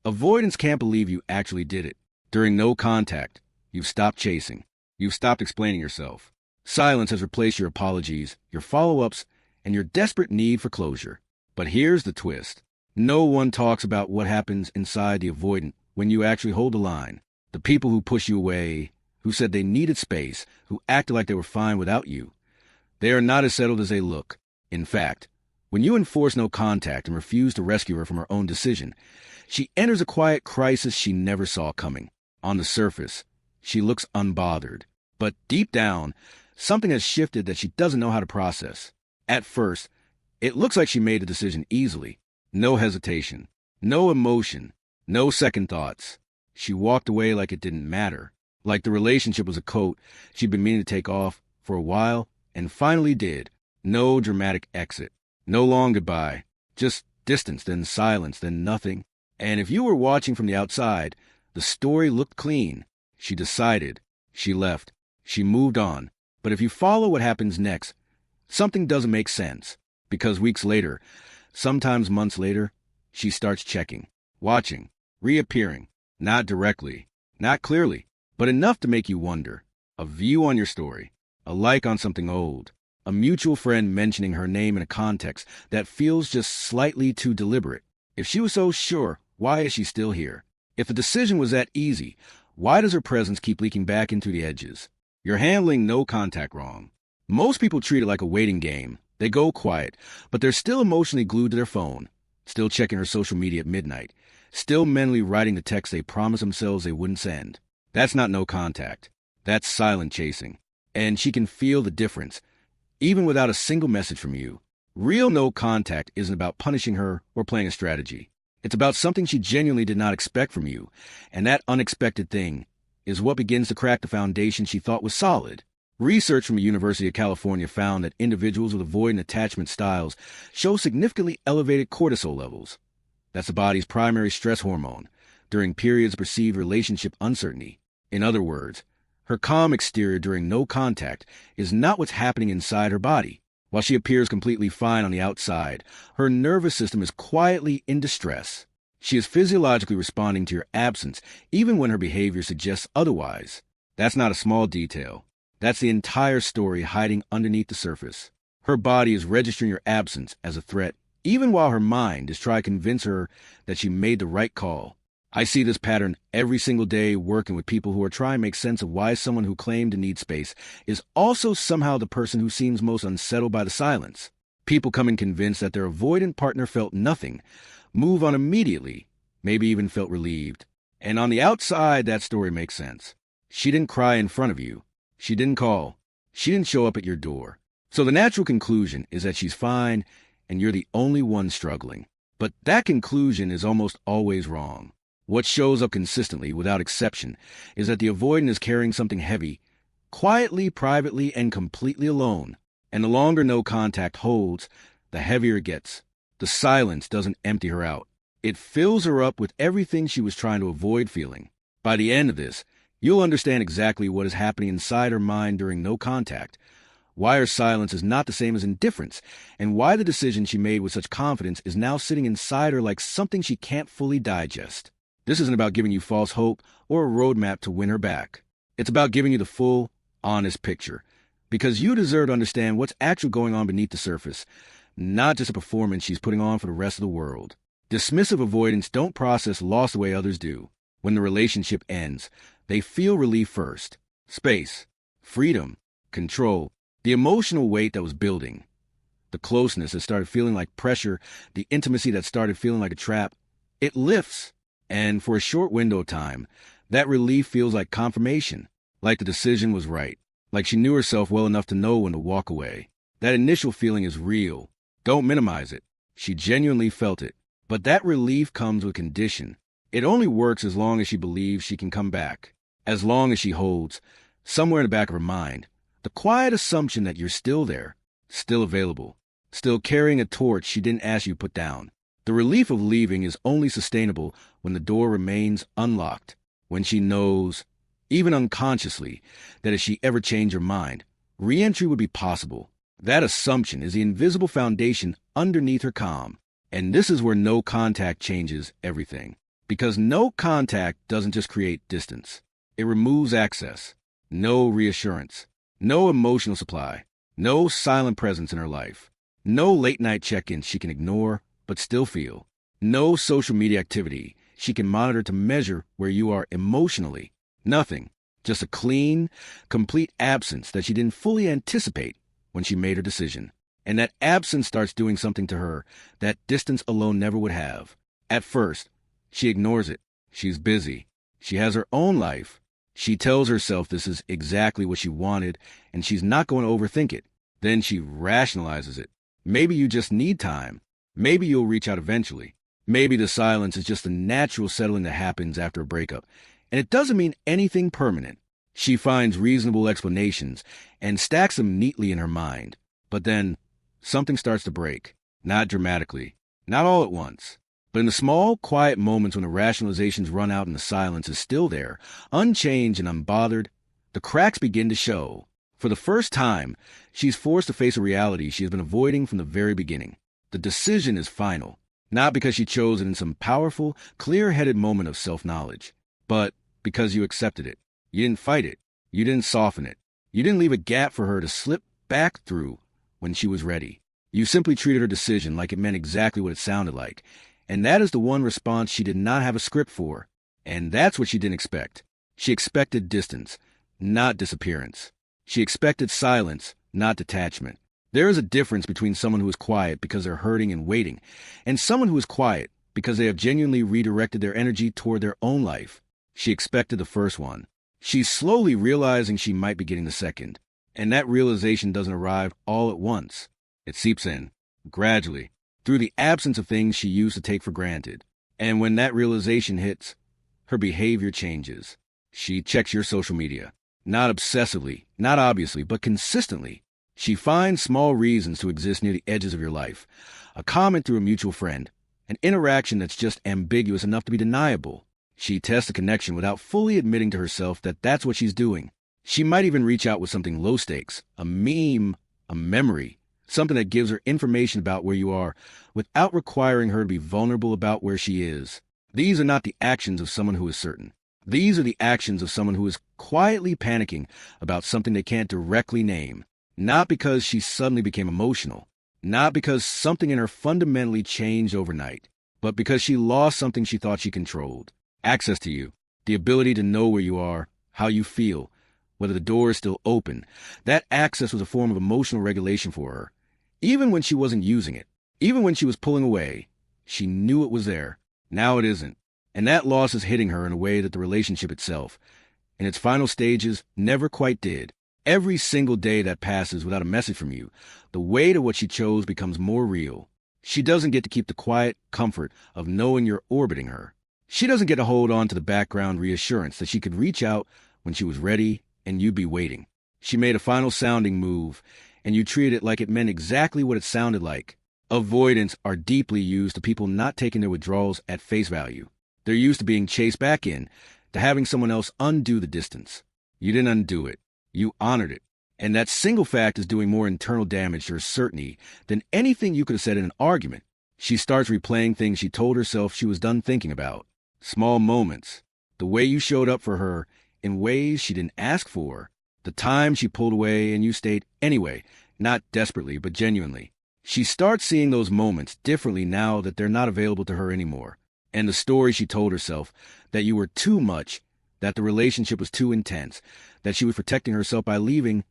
Avoidance can't believe you actually did it. During no contact, you've stopped chasing. You've stopped explaining yourself. Silence has replaced your apologies, your follow-ups, and your desperate need for closure. But here's the twist. No one talks about what happens inside the avoidant when you actually hold the line. The people who push you away, who said they needed space, who acted like they were fine without you. They are not as settled as they look. In fact, when you enforce no contact and refuse to rescue her from her own decision, she enters a quiet crisis she never saw coming. On the surface, she looks unbothered. But deep down, something has shifted that she doesn't know how to process. At first, it looks like she made the decision easily. No hesitation, no emotion, no second thoughts. She walked away like it didn't matter, like the relationship was a coat she'd been meaning to take off for a while and finally did. No dramatic exit, no long goodbye, just distance, then silence, then nothing. And if you were watching from the outside, the story looked clean. She decided, she left, she moved on. But if you follow what happens next, something doesn't make sense. Because weeks later, sometimes months later, she starts checking, watching, reappearing, not directly, not clearly, but enough to make you wonder. A view on your story, a like on something old, a mutual friend mentioning her name in a context that feels just slightly too deliberate. If she was so sure, why is she still here? If the decision was that easy, why does her presence keep leaking back into the edges? You're handling no contact wrong. Most people treat it like a waiting game. They go quiet, but they're still emotionally glued to their phone, still checking her social media at midnight, still mentally writing the text they promised themselves they wouldn't send. That's not no contact. That's silent chasing. And she can feel the difference, even without a single message from you. Real no contact isn't about punishing her or playing a strategy. It's about something she genuinely did not expect from you, and that unexpected thing is what begins to crack the foundation she thought was solid. Research from the University of California found that individuals with avoidant attachment styles show significantly elevated cortisol levels. That's the body's primary stress hormone during periods of perceived relationship uncertainty. In other words, her calm exterior during no contact is not what's happening inside her body. While she appears completely fine on the outside, her nervous system is quietly in distress. She is physiologically responding to your absence, even when her behavior suggests otherwise. That's not a small detail. That's the entire story hiding underneath the surface. Her body is registering your absence as a threat, even while her mind is trying to convince her that she made the right call. I see this pattern every single day working with people who are trying to make sense of why someone who claimed to need space is also somehow the person who seems most unsettled by the silence. People come in convinced that their avoidant partner felt nothing, move on immediately, maybe even felt relieved. And on the outside, that story makes sense. She didn't cry in front of you. She didn't call. She didn't show up at your door. So the natural conclusion is that she's fine and you're the only one struggling. But that conclusion is almost always wrong. What shows up consistently, without exception, is that the avoidant is carrying something heavy, quietly, privately, and completely alone. And the longer no contact holds, the heavier it gets. The silence doesn't empty her out. It fills her up with everything she was trying to avoid feeling. By the end of this, you'll understand exactly what is happening inside her mind during no contact, why her silence is not the same as indifference, and why the decision she made with such confidence is now sitting inside her like something she can't fully digest. This isn't about giving you false hope or a roadmap to win her back. It's about giving you the full, honest picture, because you deserve to understand what's actually going on beneath the surface, not just a performance she's putting on for the rest of the world. Dismissive avoidants don't process loss the way others do. When the relationship ends, they feel relief first. Space, freedom, control, the emotional weight that was building, the closeness that started feeling like pressure, the intimacy that started feeling like a trap, it lifts. And for a short window of time, that relief feels like confirmation, like the decision was right, like she knew herself well enough to know when to walk away. That initial feeling is real. Don't minimize it. She genuinely felt it. But that relief comes with condition. It only works as long as she believes she can come back. As long as she holds, somewhere in the back of her mind, the quiet assumption that you're still there, still available, still carrying a torch she didn't ask you to put down. The relief of leaving is only sustainable when the door remains unlocked, when she knows, even unconsciously, that if she ever changed her mind, re-entry would be possible. That assumption is the invisible foundation underneath her calm. And this is where no contact changes everything. Because no contact doesn't just create distance. It removes access. No reassurance. No emotional supply. No silent presence in her life. No late-night check-ins she can ignore but still feel. No social media activity she can monitor to measure where you are emotionally. Nothing. Just a clean, complete absence that she didn't fully anticipate when she made her decision. And that absence starts doing something to her that distance alone never would have. At first, she ignores it. She's busy. She has her own life. She tells herself this is exactly what she wanted, and she's not going to overthink it. Then she rationalizes it. Maybe you just need time. Maybe you'll reach out eventually. Maybe the silence is just the natural settling that happens after a breakup, and it doesn't mean anything permanent. She finds reasonable explanations and stacks them neatly in her mind. But then, something starts to break. Not dramatically. Not all at once. But in the small, quiet moments when the rationalizations run out and the silence is still there, unchanged and unbothered, the cracks begin to show. For the first time, she's forced to face a reality she has been avoiding from the very beginning. The decision is final, not because she chose it in some powerful, clear-headed moment of self-knowledge, but because you accepted it. You didn't fight it. You didn't soften it. You didn't leave a gap for her to slip back through when she was ready. You simply treated her decision like it meant exactly what it sounded like. And that is the one response she did not have a script for. And that's what she didn't expect. She expected distance, not disappearance. She expected silence, not detachment. There is a difference between someone who is quiet because they're hurting and waiting, and someone who is quiet because they have genuinely redirected their energy toward their own life. She expected the first one. She's slowly realizing she might be getting the second. And that realization doesn't arrive all at once. It seeps in, gradually, through the absence of things she used to take for granted. And when that realization hits, her behavior changes. She checks your social media. Not obsessively, not obviously, but consistently. She finds small reasons to exist near the edges of your life. A comment through a mutual friend. An interaction that's just ambiguous enough to be deniable. She tests a connection without fully admitting to herself that that's what she's doing. She might even reach out with something low stakes, a meme, a memory, something that gives her information about where you are without requiring her to be vulnerable about where she is. These are not the actions of someone who is certain. These are the actions of someone who is quietly panicking about something they can't directly name. Not because she suddenly became emotional, not because something in her fundamentally changed overnight, but because she lost something she thought she controlled. Access to you, the ability to know where you are, how you feel, whether the door is still open. That access was a form of emotional regulation for her. Even when she wasn't using it, even when she was pulling away, she knew it was there. Now it isn't. And that loss is hitting her in a way that the relationship itself, in its final stages, never quite did. Every single day that passes without a message from you, the weight of what she chose becomes more real. She doesn't get to keep the quiet comfort of knowing you're orbiting her. She doesn't get to hold on to the background reassurance that she could reach out when she was ready and you'd be waiting. She made a final sounding move, and you treated it like it meant exactly what it sounded like. Avoidants are deeply used to people not taking their withdrawals at face value. They're used to being chased back in, to having someone else undo the distance. You didn't undo it. You honored it. And that single fact is doing more internal damage to her certainty than anything you could have said in an argument. She starts replaying things she told herself she was done thinking about. Small moments. The way you showed up for her in ways she didn't ask for. The time she pulled away and you stayed anyway, not desperately, but genuinely. She starts seeing those moments differently now that they're not available to her anymore. And the story she told herself, that you were too much, that the relationship was too intense, that she was protecting herself by leaving,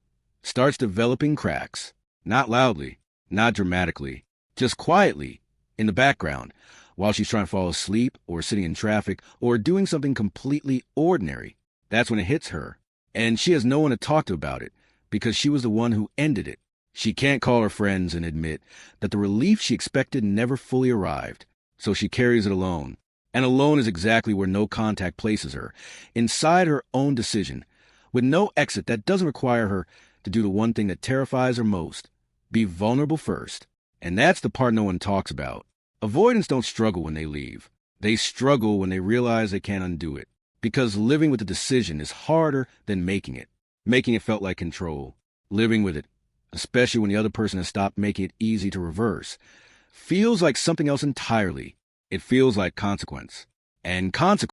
starts developing cracks. Not loudly, not dramatically, just quietly, in the background, while she's trying to fall asleep or sitting in traffic or doing something completely ordinary. That's when it hits her. And she has no one to talk to about it, because she was the one who ended it. She can't call her friends and admit that the relief she expected never fully arrived, so she carries it alone. And alone is exactly where no contact places her, inside her own decision, with no exit that doesn't require her to do the one thing that terrifies her most, be vulnerable first. And that's the part no one talks about. Avoidants don't struggle when they leave. They struggle when they realize they can't undo it. Because living with the decision is harder than making it. Making it felt like control. Living with it, especially when the other person has stopped making it easy to reverse, feels like something else entirely. It feels like consequence. And consequently,